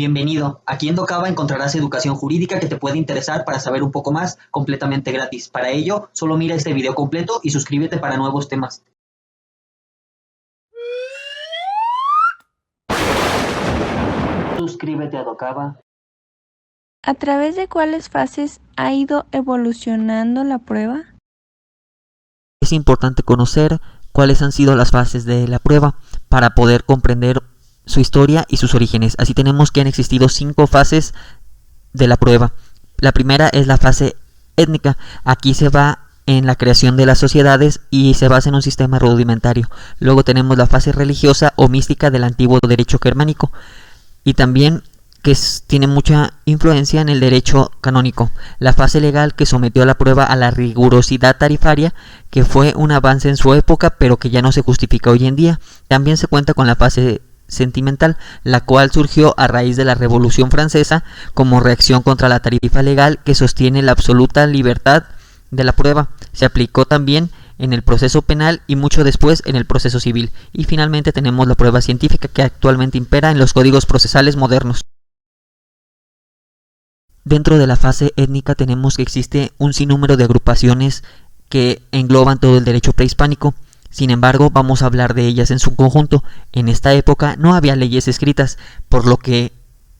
Bienvenido. Aquí en Docaba encontrarás educación jurídica que te puede interesar para saber un poco más, completamente gratis. Para ello, solo mira este video completo y suscríbete para nuevos temas. Suscríbete a Docaba. ¿A través de cuáles fases ha ido evolucionando la prueba? Es importante conocer cuáles han sido las fases de la prueba para poder comprender su historia y sus orígenes. Así tenemos que han existido 5 fases de la prueba. La primera es la fase étnica. Aquí se va en la creación de las sociedades y se basa en un sistema rudimentario. Luego tenemos la fase religiosa o mística del antiguo derecho germánico y también que tiene mucha influencia en el derecho canónico. La fase legal, que sometió a la prueba a la rigurosidad tarifaria, que fue un avance en su época pero que ya no se justifica hoy en día. También se cuenta con la fase sentimental, la cual surgió a raíz de la Revolución Francesa como reacción contra la tarifa legal que sostiene la absoluta libertad de la prueba. Se aplicó también en el proceso penal y mucho después en el proceso civil. Y finalmente tenemos la prueba científica, que actualmente impera en los códigos procesales modernos. Dentro de la fase étnica tenemos que existe un sinnúmero de agrupaciones que engloban todo el derecho prehispánico. Sin embargo, vamos a hablar de ellas en su conjunto. En esta época no había leyes escritas, por lo que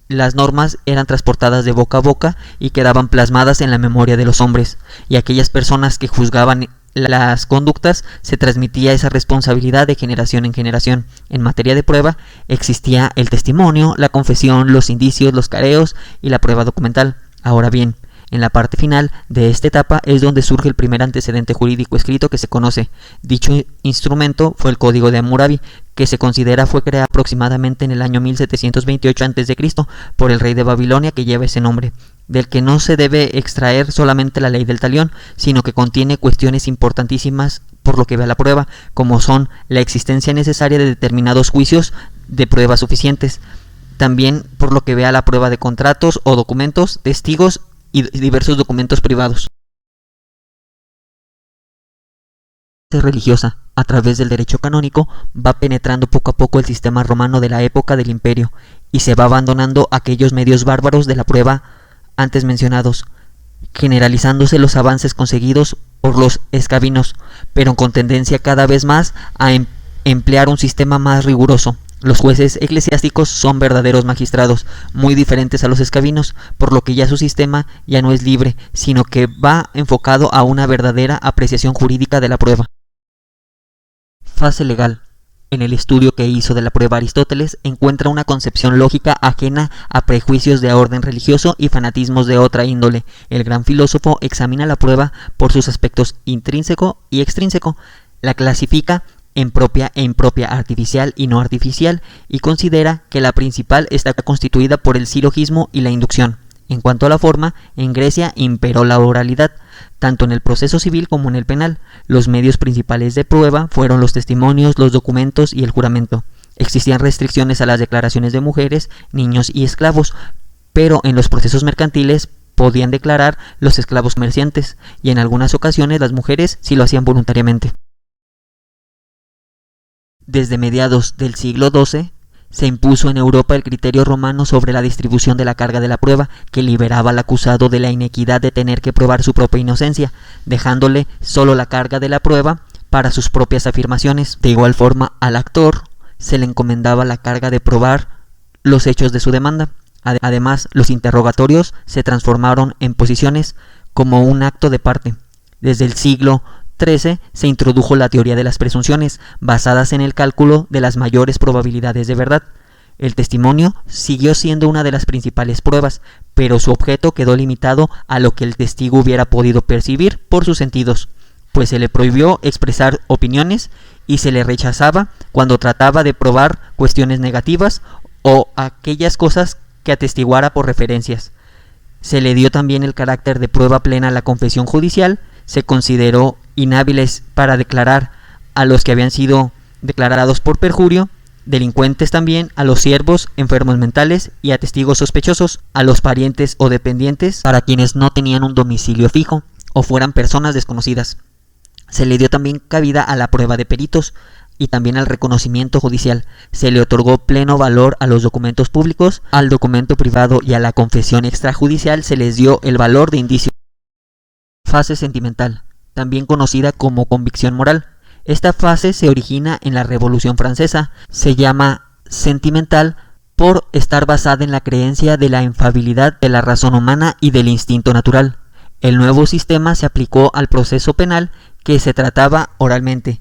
las normas eran transportadas de boca a boca y quedaban plasmadas en la memoria de los hombres, y aquellas personas que juzgaban las conductas se transmitía esa responsabilidad de generación en generación. En materia de prueba existía el testimonio, la confesión, los indicios, los careos y la prueba documental. Ahora bien, en la parte final de esta etapa es donde surge el primer antecedente jurídico escrito que se conoce. Dicho instrumento fue el Código de Hammurabi, que se considera fue creado aproximadamente en el año 1728 a.C. por el rey de Babilonia, que lleva ese nombre, del que no se debe extraer solamente la ley del talión, sino que contiene cuestiones importantísimas por lo que ve a la prueba, como son la existencia necesaria de determinados juicios de pruebas suficientes, también por lo que ve a la prueba de contratos o documentos, testigos y diversos documentos privados. Religiosa, a través del derecho canónico, va penetrando poco a poco el sistema romano de la época del imperio y se va abandonando aquellos medios bárbaros de la prueba antes mencionados, generalizándose los avances conseguidos por los escabinos, pero con tendencia cada vez más a emplear un sistema más riguroso. Los jueces eclesiásticos son verdaderos magistrados, muy diferentes a los escabinos, por lo que ya su sistema ya no es libre, sino que va enfocado a una verdadera apreciación jurídica de la prueba. Fase legal. En el estudio que hizo de la prueba Aristóteles encuentra una concepción lógica ajena a prejuicios de orden religioso y fanatismos de otra índole. El gran filósofo examina la prueba por sus aspectos intrínseco y extrínseco, la clasifica en propia e impropia, artificial y no artificial, y considera que la principal está constituida por el silogismo y la inducción. En cuanto a la forma, en Grecia imperó la oralidad, tanto en el proceso civil como en el penal. Los medios principales de prueba fueron los testimonios, los documentos y el juramento. Existían restricciones a las declaraciones de mujeres, niños y esclavos, pero en los procesos mercantiles podían declarar los esclavos comerciantes, y en algunas ocasiones las mujeres sí lo hacían voluntariamente. Desde mediados del siglo XII se impuso en Europa el criterio romano sobre la distribución de la carga de la prueba, que liberaba al acusado de la inequidad de tener que probar su propia inocencia, dejándole solo la carga de la prueba para sus propias afirmaciones. De igual forma, al actor se le encomendaba la carga de probar los hechos de su demanda. Además, los interrogatorios se transformaron en posiciones como un acto de parte. Desde el siglo XIII se introdujo la teoría de las presunciones, basadas en el cálculo de las mayores probabilidades de verdad. El testimonio siguió siendo una de las principales pruebas, pero su objeto quedó limitado a lo que el testigo hubiera podido percibir por sus sentidos, pues se le prohibió expresar opiniones y se le rechazaba cuando trataba de probar cuestiones negativas o aquellas cosas que atestiguara por referencias. Se le dio también el carácter de prueba plena a la confesión judicial. Se consideró inhábiles para declarar a los que habían sido declarados por perjurio, delincuentes también, a los siervos, enfermos mentales y a testigos sospechosos, a los parientes o dependientes para quienes no tenían un domicilio fijo o fueran personas desconocidas. Se le dio también cabida a la prueba de peritos, y también al reconocimiento judicial. Se le otorgó pleno valor a los documentos públicos, al documento privado y a la confesión extrajudicial se les dio el valor de indicio. Fase sentimental, también conocida como convicción moral. Esta fase se origina en la Revolución Francesa. Se llama sentimental por estar basada en la creencia de la infalibilidad de la razón humana y del instinto natural. El nuevo sistema se aplicó al proceso penal, que se trataba oralmente,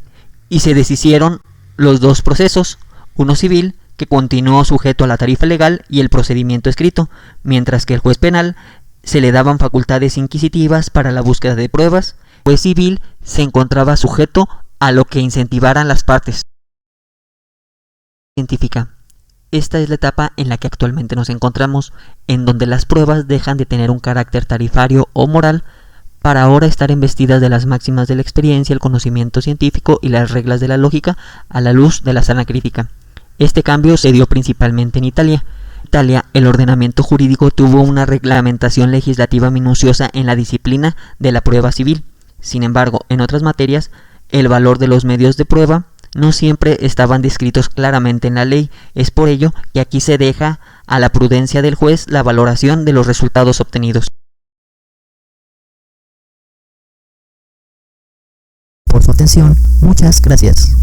y se deshicieron los dos procesos, uno civil, que continuó sujeto a la tarifa legal, y el procedimiento escrito, mientras que el juez penal se le daban facultades inquisitivas para la búsqueda de pruebas. El juez civil se encontraba sujeto a lo que incentivaran las partes. Científica. Esta es la etapa en la que actualmente nos encontramos, en donde las pruebas dejan de tener un carácter tarifario o moral para ahora estar investidas de las máximas de la experiencia, el conocimiento científico y las reglas de la lógica a la luz de la sana crítica. Este cambio se dio principalmente en Italia. En Italia, el ordenamiento jurídico tuvo una reglamentación legislativa minuciosa en la disciplina de la prueba civil. Sin embargo, en otras materias, el valor de los medios de prueba no siempre estaban descritos claramente en la ley. Es por ello que aquí se deja a la prudencia del juez la valoración de los resultados obtenidos. Por su atención, muchas gracias.